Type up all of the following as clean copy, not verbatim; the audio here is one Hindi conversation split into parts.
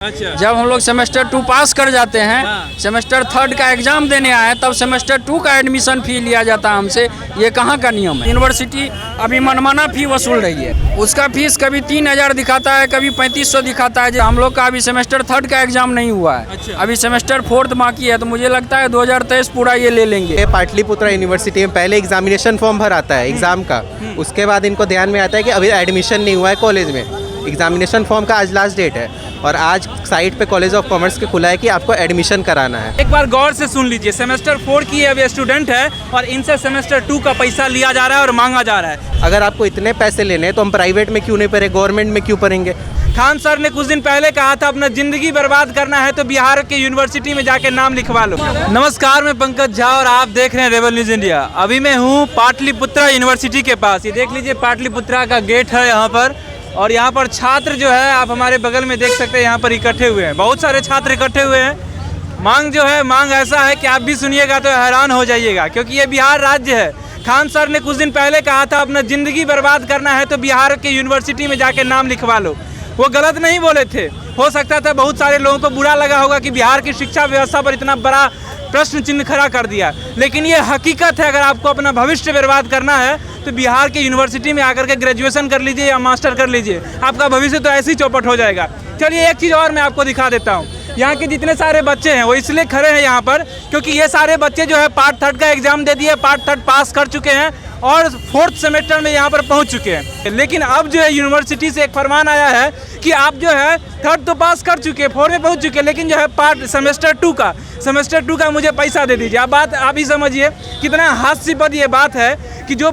अच्छा। जब हम लोग सेमेस्टर 2 पास कर जाते हैं, सेमेस्टर 3 का एग्जाम देने आए तब सेमेस्टर 2 का एडमिशन फी लिया जाता है हमसे। ये कहाँ का नियम है? यूनिवर्सिटी अभी मनमाना फी वसूल रही है। उसका फीस कभी 3000 दिखाता है, कभी 3500 दिखाता है। हम लोग का अभी सेमेस्टर 3 का एग्जाम नहीं हुआ है। अच्छा। अभी सेमेस्टर 4 बाकी है, तो मुझे लगता है 2023 पूरा ये ले लेंगे। पाटलिपुत्रा यूनिवर्सिटी में पहले एग्जामिनेशन फॉर्म भर आता है एग्जाम का, उसके बाद इनको ध्यान में आता है कि अभी एडमिशन नहीं हुआ है कॉलेज में। एग्जामिनेशन फॉर्म का आज लास्ट डेट है और आज साइट पे कॉलेज ऑफ कॉमर्स के खुला है कि आपको एडमिशन कराना है। एक बार गौर से सुन लीजिए, सेमेस्टर 4 की अभी स्टूडेंट है और इनसे सेमेस्टर 2 का पैसा लिया जा रहा है और मांगा जा रहा है। अगर आपको इतने पैसे लेने हैं तो हम प्राइवेट में क्यों नहीं पढ़े, गवर्नमेंट में क्यों पढ़ेंगे? खान सर ने कुछ दिन पहले कहा था अपना जिंदगी बर्बाद करना है तो बिहार के यूनिवर्सिटी में जाके नाम लिखवा लो। नमस्कार, मैं पंकज झा और आप देख रहे हैं रेबल न्यूज इंडिया। अभी मैं हूँ पाटलिपुत्रा यूनिवर्सिटी के पास। ये देख लीजिए, पाटलिपुत्रा का गेट है यहाँ पर, और यहाँ पर छात्र जो है आप हमारे बगल में देख सकते हैं, यहाँ पर इकट्ठे हुए हैं। बहुत सारे छात्र इकट्ठे हुए हैं। मांग जो है, मांग ऐसा है कि आप भी सुनिएगा तो हैरान हो जाइएगा, क्योंकि ये बिहार राज्य है। खान सर ने कुछ दिन पहले कहा था अपना ज़िंदगी बर्बाद करना है तो बिहार के यूनिवर्सिटी में जाके नाम लिखवा लो। वो गलत नहीं बोले थे। हो सकता था बहुत सारे लोगों को बुरा लगा होगा कि बिहार की शिक्षा व्यवस्था पर इतना बड़ा प्रश्न चिन्ह खड़ा कर दिया, लेकिन ये हकीकत है। अगर आपको अपना भविष्य बर्बाद करना है तो बिहार के यूनिवर्सिटी में आकर के ग्रेजुएशन कर लीजिए या मास्टर कर लीजिए, आपका भविष्य तो ऐसे ही चौपट हो जाएगा। चलिए एक चीज़ और मैं आपको दिखा देता हूँ। यहाँ के जितने सारे बच्चे हैं वो इसलिए खड़े हैं यहाँ पर क्योंकि ये सारे बच्चे जो है पार्ट 3 का एग्जाम दे दिए, पार्ट 3 पास कर चुके हैं और 4th सेमेस्टर में यहाँ पर पहुँच चुके हैं। लेकिन अब जो है यूनिवर्सिटी से एक फरमान आया है कि आप जो है 3rd तो पास कर चुके, 4 में पहुँच चुके, लेकिन जो है सेमेस्टर 2 का मुझे पैसा दे दीजिए। अब बात आप ही समझिए कितना हास्यास्पद ये बात है कि जो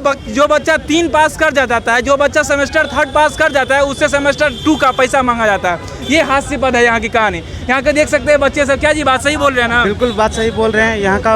बच्चा 3 पास कर जाता है, जो बच्चा सेमेस्टर 3 पास कर जाता है, उससे सेमेस्टर 2 का पैसा मांगा जाता है। ये हास्यास्पद है यहाँ की कहानी। यहाँ के देख सकते हैं बच्चे सब। क्या जी बात सही बोल रहे हैं ना? बिल्कुल बात सही बोल रहे हैं। यहाँ का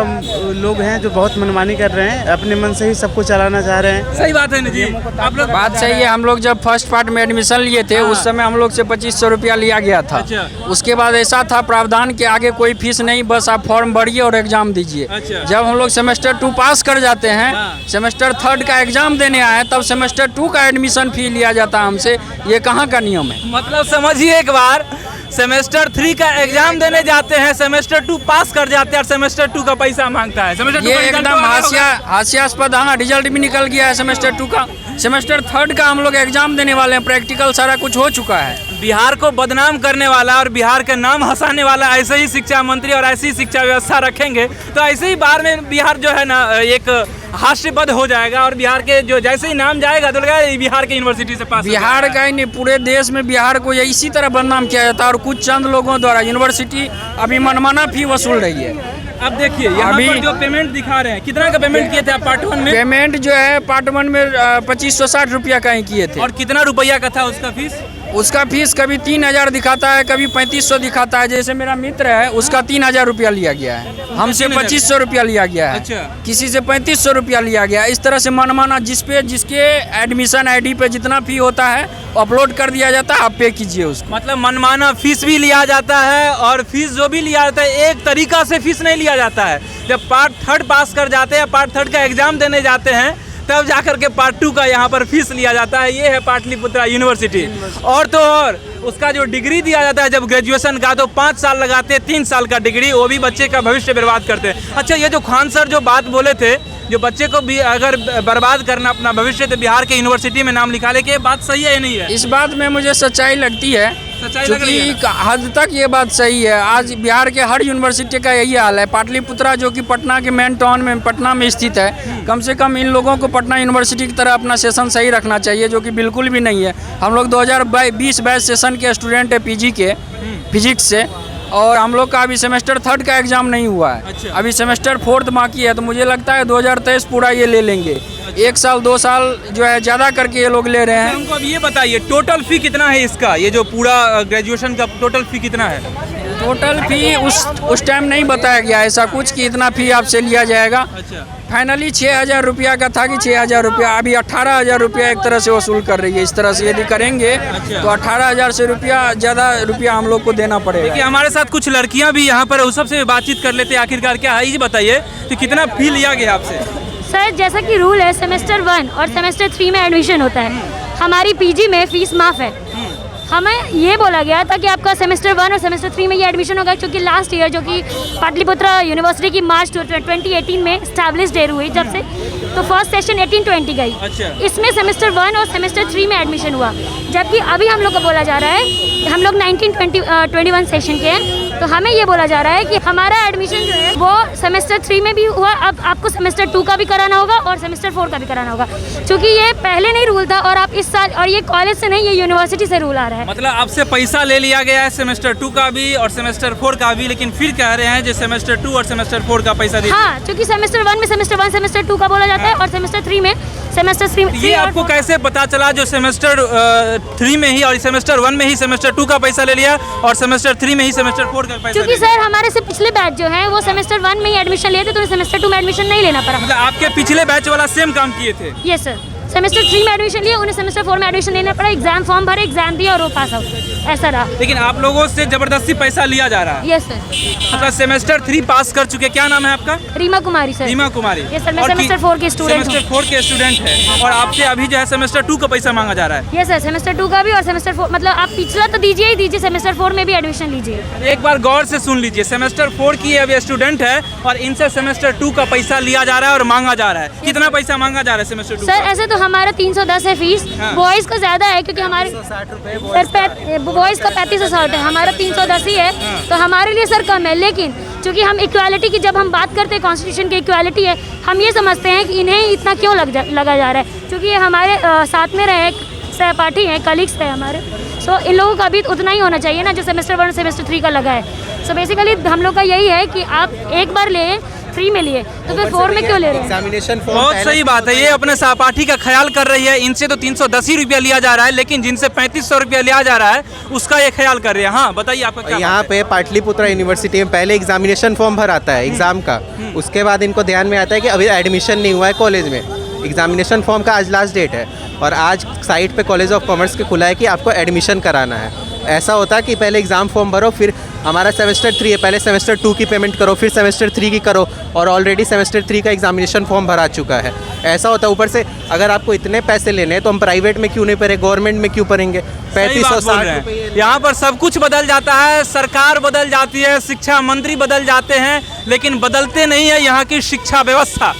लोग हैं जो बहुत मनमानी कर रहे हैं, अपने मन से ही सबको चलाना चाह रहे हैं। सही बात है ना जी, आप लोग बात सही है। हम लोग जब फर्स्ट पार्ट में एडमिशन लिए थे उस समय हम लोग से 2500 रुपया लिया गया था। अच्छा। उसके बाद ऐसा था प्रावधान के आगे कोई फीस नहीं, बस आप फॉर्म भरिए और एग्जाम दीजिए। अच्छा। जब हम लोग सेमेस्टर 2 पास कर जाते हैं, सेमेस्टर 3 का एग्जाम देने आए तब सेमेस्टर 2 का एडमिशन फी लिया जाता है हमसे। ये कहाँ का नियम है? मतलब समझिए एक बार, सेमेस्टर 3 का एग्जाम देने जाते हैं, सेमेस्टर 2 पास कर जाते हैं और सेमेस्टर 2 का पैसा मांगता है। सेमेस्टर 2 ये का रिजल्ट एकदम तो आ गया होगा। हास्यास्पद। हाँ, रिजल्ट भी निकल गया है सेमेस्टर 2 का। सेमेस्टर 3 का हम लोग एग्जाम देने वाले हैं, प्रैक्टिकल सारा कुछ हो चुका है। बिहार को बदनाम करने वाला और बिहार का नाम हंसाने वाला ऐसे ही शिक्षा मंत्री और ऐसी शिक्षा व्यवस्था रखेंगे तो ऐसे ही बार में बिहार जो है ना एक हास्यास्पद हो जाएगा, और बिहार के जो जैसे ही नाम जाएगा तो लगेगा बिहार के यूनिवर्सिटी से पास। बिहार का ही नहीं, पूरे देश में बिहार को इसी तरह बदनाम किया जाता है और कुछ चंद लोगों द्वारा यूनिवर्सिटी अभी मनमाना फी वसूल रही है। अब देखिए यहाँ पर जो पेमेंट दिखा रहे हैं, कितना का पेमेंट किए थे आप पार्ट 1 में? पेमेंट जो है पार्ट 1 में 2560 रुपया का ही किए थे। और कितना रुपया का था उसका फीस? उसका फीस कभी 3000 दिखाता है, कभी 3500 दिखाता है। जैसे मेरा मित्र है उसका 3000 रुपया लिया गया है, हमसे 2500 रुपया लिया गया है। अच्छा। किसी से 3500 रुपया लिया गया। इस तरह से मनमाना जिसके एडमिशन आईडी पे जितना फी होता है अपलोड कर दिया जाता है, आप पे कीजिए उसको। मतलब मनमाना फीस भी लिया जाता है, और फीस जो भी लिया जाता है एक तरीका से फीस नहीं लिया जाता है। जब पार्ट 3 पास कर जाते हैं, पार्ट 3 का एग्जाम देने जाते हैं, तब जाकर के पार्ट 2 का यहाँ पर फीस लिया जाता है। ये है पाटलिपुत्रा यूनिवर्सिटी। और तो और उसका जो डिग्री दिया जाता है जब ग्रेजुएशन का, तो 5 साल लगाते हैं, 3 साल का डिग्री, वो भी बच्चे का भविष्य बर्बाद करते हैं। अच्छा, ये जो खान सर जो बात बोले थे, जो बच्चे को भी अगर बर्बाद करना अपना भविष्य तो बिहार के यूनिवर्सिटी में नाम लिखा ले, कि ये बात सही है या नहीं है? इस बात में मुझे सच्चाई लगती है, सच्चाई लग रही है? क्योंकि हद तक ये बात सही है। आज बिहार के हर यूनिवर्सिटी का यही हाल है। पाटलिपुत्रा जो कि पटना के मेन टाउन में, पटना में स्थित है, कम से कम इन लोगों को पटना यूनिवर्सिटी की तरह अपना सेशन सही रखना चाहिए, जो कि बिल्कुल भी नहीं है। हम लोग 2020 बैच सेशन के स्टूडेंट है, पीजी के फिजिक्स से, और हम लोग का अभी सेमेस्टर 3 का एग्जाम नहीं हुआ है। अच्छा। अभी सेमेस्टर 4 बाकी है, तो मुझे लगता है 2023 पूरा ये ले लेंगे। 1 साल 2 साल जो है ज़्यादा करके ये लोग ले रहे हैं। हमको अब ये बताइए टोटल फी कितना है इसका? ये जो पूरा ग्रेजुएशन का टोटल फी कितना है? टोटल फी उस टाइम नहीं बताया गया ऐसा कुछ कि इतना फी आपसे लिया जाएगा। अच्छा। फाइनली 6000 रुपया का था कि 6000 रुपया, अभी 18000 रुपया एक तरह से वसूल कर रही है। इस तरह से यदि करेंगे तो 18000 से ज़्यादा रुपया हम लोग को देना पड़ेगा। देखिए हमारे साथ कुछ लड़कियां भी यहाँ पर, उस सबसे बातचीत कर लेते हैं आखिरकार क्या है। ये बताइए तो कितना फी लिया गया आपसे? सर, जैसा कि रूल है, सेमेस्टर 1 और सेमेस्टर 3 में एडमिशन होता है। हमारी पीजी में फीस माफ़ है। हमें ये बोला गया था कि आपका सेमेस्टर 1 और सेमेस्टर 3 में ये एडमिशन होगा, क्योंकि लास्ट ईयर जो कि पाटलिपुत्रा यूनिवर्सिटी की मार्च 2018 में स्टैब्लिश डेट हुई जब से, तो फर्स्ट सेशन 18-20 गई। अच्छा। इसमें सेमेस्टर 1 और सेमेस्टर 3 में एडमिशन हुआ, जबकि अभी हम लोग को बोला जा रहा है, हम लोग 19-21 सेशन के हैं, तो हमें ये बोला जा रहा है कि हमारा एडमिशन जो है वो सेमेस्टर 3 में भी हुआ, अब आपको सेमेस्टर 2 का भी कराना होगा और सेमेस्टर 4 का भी कराना होगा, क्योंकि ये पहले नहीं रूल था और आप इस साल, और ये कॉलेज से नहीं, ये यूनिवर्सिटी से रूल आ रहा है। मतलब आपसे पैसा ले लिया गया है सेमेस्टर 2 का भी और सेमेस्टर 4 का भी, लेकिन फिर कह रहे हैं जो सेमेस्टर 2 और सेमेस्टर 4 का पैसा दीजिए। हाँ, क्योंकि सेमेस्टर 1 में सेमेस्टर 1 सेमेस्टर 2 का बोला जाता है और सेमेस्टर 3 में सेमेस्टर 3। ये आपको कैसे पता चला जो सेमेस्टर 3 में ही और सेमेस्टर 1 में ही सेमेस्टर 2 का पैसा ले लिया और सेमेस्टर 3 में ही सेमेस्टर 4 का पैसा? क्योंकि सर हमारे से पिछले बैच जो है वो सेमेस्टर 1 में ही एडमिशन लिए थे, तो सेमेस्टर 2 में एडमिशन नहीं लेना पड़ा। मतलब आपके पिछले बैच वाला सेम काम किए थे? यस सर, सेमेस्टर 3 में एडमिशन लिए, उन्हें सेमेस्टर 4 में एडमिशन लेना पड़ा, एग्जाम फॉर्म भरे, एग्जाम दिया और वो पास आउट, ऐसा रहा। लेकिन आप लोगों से जबरदस्ती पैसा लिया जा रहा है? Yes sir. मतलब सेमेस्टर 3 पास कर चुके, क्या नाम है आपका? रीमा कुमारी सर। रीमा कुमारी। यस सर, मैं और सेमेस्टर 4 की स्टूडेंट हूँ। सेमेस्टर 4 के स्टूडेंट है और आपसे अभी जो है सेमेस्टर 2 का पैसा मांगा जा रहा है? यस सर, सेमेस्टर 2 का भी और सेमेस्टर 4, मतलब आप पिछला तो दीजिए ही दीजिए, सेमेस्टर 4 में भी एडमिशन लीजिए। एक बार गौर से सुन लीजिए, सेमेस्टर 4 की अभी स्टूडेंट है और इनसे सेमेस्टर 2 का पैसा लिया जा रहा है और मांगा जा रहा है। कितना पैसा मांगा जा रहा है सेमेस्टर 2? सर ऐसे तो हमारा 310 है फीस, हाँ। बॉयज़ का ज़्यादा है, क्योंकि हमारे बॉयज़ का 3560 है, हमारा 310 ही है, तो हमारे लिए सर कम है। लेकिन क्योंकि हम इक्वालिटी की जब हम बात करते हैं, कॉन्स्टिट्यूशन की इक्वालिटी है, हम ये समझते हैं कि इन्हें इतना क्यों लगा जा रहा है, क्योंकि ये हमारे साथ में रहे सहपाठी हैं, कलीग्स हैं हमारे, सो इन लोगों का भी उतना ही होना चाहिए ना जो सेमेस्टर 1 सेमेस्टर 3 का लगा है। सो बेसिकली हम लोग का यही है कि आप एक बार लें, फ्री में लिए, तो फिर 4 में क्यों ले रहे हैं? एग्जामिनेशन फॉर्म बहुत सही बात है, ये अपने सहपाठी का ख्याल कर रही है। इनसे तो 310 ही रुपया लिया जा रहा है, लेकिन जिनसे 3500 रुपया लिया जा रहा है उसका ये ख्याल कर रहे हैं। हाँ बताइए आपका क्या? यहाँ पे पाटलिपुत्रा यूनिवर्सिटी में पहले एग्जामिनेशन फॉर्म भराता है एग्ज़ाम का, उसके बाद इनको ध्यान में आता है कि अभी एडमिशन नहीं हुआ है कॉलेज में, एग्जामिनेशन फॉर्म का आज लास्ट डेट है और आज साइट पे कॉलेज ऑफ कॉमर्स के खुला है कि आपको एडमिशन कराना है। ऐसा होता है कि पहले एग्ज़ाम फॉर्म भरो, फिर हमारा सेमेस्टर 3 है, पहले सेमेस्टर 2 की पेमेंट करो, फिर सेमेस्टर 3 की करो, और ऑलरेडी सेमेस्टर 3 का एग्जामिनेशन फॉर्म भरा चुका है। ऐसा होता है। ऊपर से अगर आपको इतने पैसे लेने हैं तो हम प्राइवेट में क्यों नहीं भरें, गवर्नमेंट में क्यों भरेंगे? 3560 रुपये। यहाँ पर सब कुछ बदल जाता है, सरकार बदल जाती है, शिक्षा मंत्री बदल जाते हैं, लेकिन बदलते नहीं है यहाँ की शिक्षा व्यवस्था।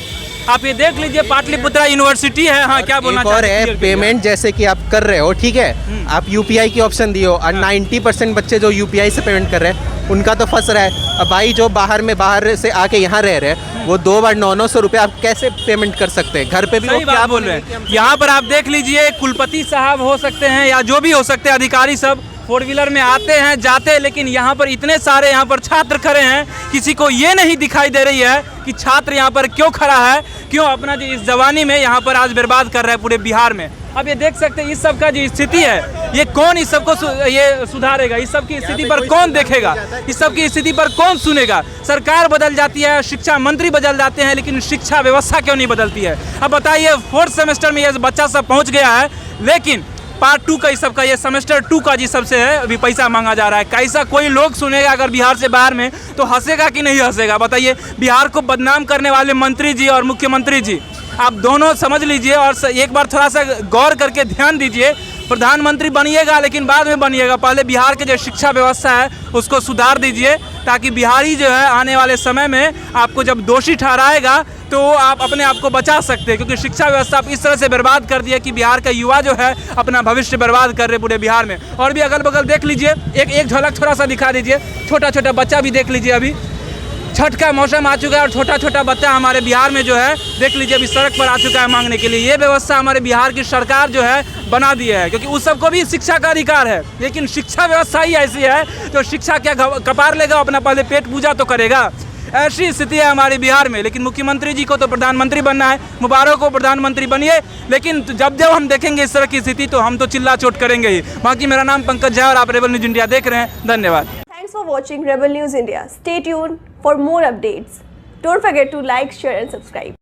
आप ये देख लीजिए, पाटलिपुत्रा यूनिवर्सिटी है। हाँ क्या बोलना और है पेमेंट जैसे कि आप कर रहे हो, ठीक है, आप यूपीआई की ऑप्शन दियो और 90% बच्चे जो यूपीआई से पेमेंट कर रहे हैं उनका तो फंस रहा है। अब भाई जो बाहर से आके यहाँ रह रहे हैं वो 2 बार 900 रुपये आप कैसे पेमेंट कर सकते हैं? घर पे भी सही बात बोल रहे हैं। यहाँ पर आप देख लीजिए, कुलपति साहब हो सकते हैं या जो भी हो सकते हैं, अधिकारी सब 4 व्हीलर में आते हैं जाते हैं, लेकिन यहाँ पर इतने सारे यहाँ पर छात्र खड़े हैं, किसी को ये नहीं दिखाई दे रही है कि छात्र यहाँ पर क्यों खड़ा है, क्यों अपना जो इस जवानी में यहाँ पर आज बर्बाद कर रहा है पूरे बिहार में। अब ये देख सकते हैं इस सब का जो स्थिति है, ये कौन इस सब को ये सुधारेगा? इस सब की स्थिति पर कौन देखेगा? इस सब की स्थिति पर कौन सुनेगा? सरकार बदल जाती है, शिक्षा मंत्री बदल जाते हैं, लेकिन शिक्षा व्यवस्था क्यों नहीं बदलती है? अब बताइए, 4th सेमेस्टर में ये बच्चा सब पहुँच गया है, लेकिन पार्ट 2 का इस सब का, ये सेमेस्टर 2 का जिस सबसे है अभी पैसा मांगा जा रहा है। कैसा कोई लोग सुनेगा अगर बिहार से बाहर में, तो हंसेगा कि नहीं हंसेगा? बताइए। बिहार को बदनाम करने वाले मंत्री जी और मुख्यमंत्री जी, आप दोनों समझ लीजिए और एक बार थोड़ा सा गौर करके ध्यान दीजिए। प्रधानमंत्री बनिएगा लेकिन बाद में बनिएगा, पहले बिहार के जो शिक्षा व्यवस्था है उसको सुधार दीजिए, ताकि बिहारी जो है आने वाले समय में आपको जब दोषी ठहराएगा तो आप अपने आप को बचा सकते हैं। क्योंकि शिक्षा व्यवस्था आप इस तरह से बर्बाद कर दिया कि बिहार का युवा जो है अपना भविष्य बर्बाद कर रहे पूरे बिहार में। और भी अगल बगल देख लीजिए, एक झलक थोड़ा सा दिखा दीजिए, छोटा छोटा बच्चा भी देख लीजिए। अभी छठ का मौसम आ चुका है और छोटा छोटा बच्चा हमारे बिहार में जो है देख लीजिए अभी सड़क पर आ चुका है मांगने के लिए। ये व्यवस्था हमारे बिहार की सरकार जो है बना दी है, क्योंकि उस सबको भी शिक्षा का अधिकार है, लेकिन शिक्षा व्यवस्था ही ऐसी है तो शिक्षा क्या कपार लेगा, अपना पहले पेट पूजा तो करेगा। ऐसी स्थिति है हमारे बिहार में। लेकिन मुख्यमंत्री जी को तो प्रधानमंत्री बनना है, मुबारक हो प्रधानमंत्री बनिए, लेकिन जब हम देखेंगे इस तरह की स्थिति तो हम तो चिल्ला चोट करेंगे ही। बाकी मेरा नाम पंकज झा और आप रेबल न्यूज़ इंडिया देख रहे हैं। धन्यवाद। Thanks for watching Rebel News India. Stay tuned for more updates. Don't forget to like, share and subscribe.